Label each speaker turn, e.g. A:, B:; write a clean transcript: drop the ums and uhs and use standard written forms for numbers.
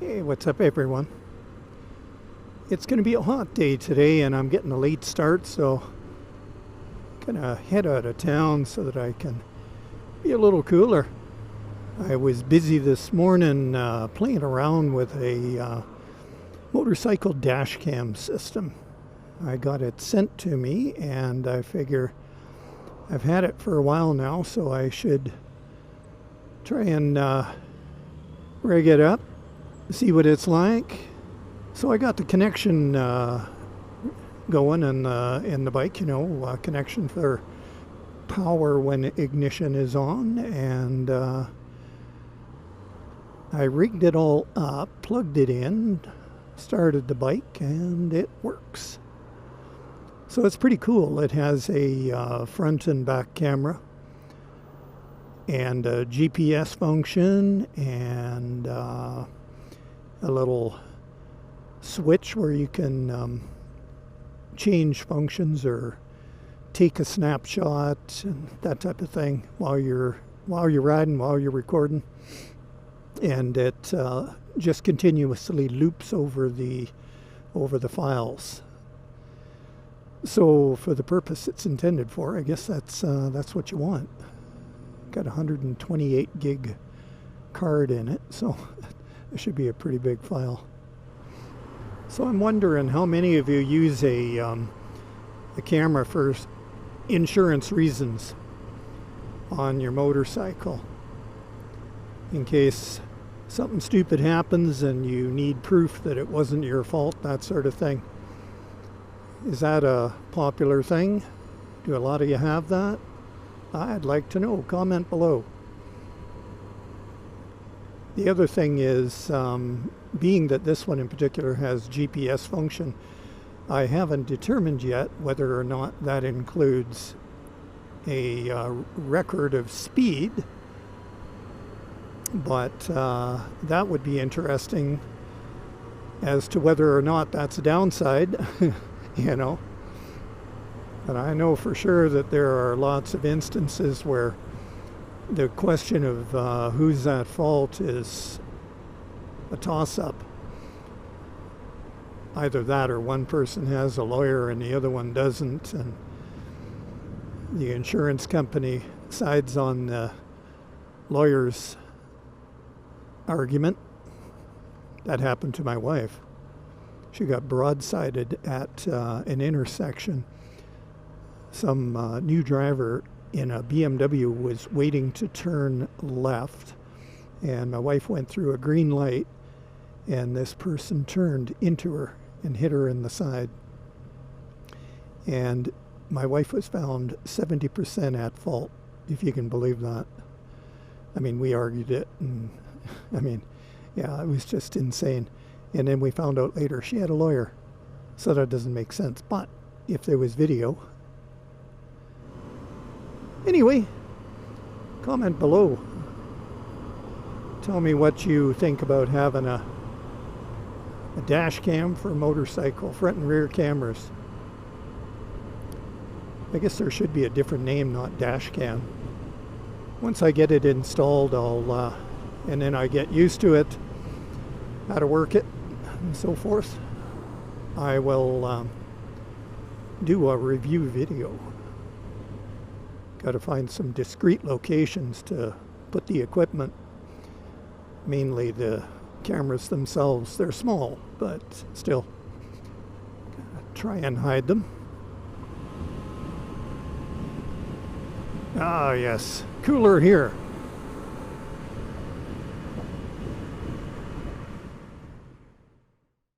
A: Hey, what's up, everyone? It's going to be a hot day today, and I'm getting a late start, so I'm going to head out of town so that I can be a little cooler. I was busy this morning playing around with a motorcycle dash cam system. I got it sent to me, and I figure I've had it for a while now, so I should try and rig it up, see what it's like. So I got the connection going in the bike, connection for power when ignition is on, and I rigged it all up, plugged it in, started the bike, and it works. So it's pretty cool. It has a front and back camera and a GPS function and a little switch where you can change functions or take a snapshot and that type of thing while you're riding, while you're recording, and it just continuously loops over the files. So for the purpose it's intended for, I guess that's what you want. Got a 128 gig card in it, so it should be a pretty big file. So I'm wondering how many of you use a camera for insurance reasons on your motorcycle, in case something stupid happens and you need proof that it wasn't your fault, that sort of thing. Is that a popular thing? Do a lot of you have that? I'd like to know. Comment below. The other thing is, being that this one in particular has GPS function, I haven't determined yet whether or not that includes a record of speed, but that would be interesting as to whether or not that's a downside, But I know for sure that there are lots of instances where the question of who's at fault is a toss-up. Either that or one person has a lawyer and the other one doesn't, and the insurance company sides on the lawyer's argument. That happened to my wife. She got broadsided at an intersection. Some new driver in a BMW was waiting to turn left, and my wife went through a green light, and this person turned into her and hit her in the side. And my wife was found 70% at fault, if you can believe that. I mean, we argued it, and it was just insane. And then we found out later she had a lawyer, so that doesn't make sense. But if there was video. Anyway, comment below. Tell me what you think about having a dash cam for a motorcycle, front and rear cameras. I guess there should be a different name, not dash cam. Once I get it installed, and then I get used to it, how to work it, and so forth, I will do a review video. Got to find some discrete locations to put the equipment, mainly the cameras themselves. They're small, but still, try and hide them. Ah, yes, cooler here.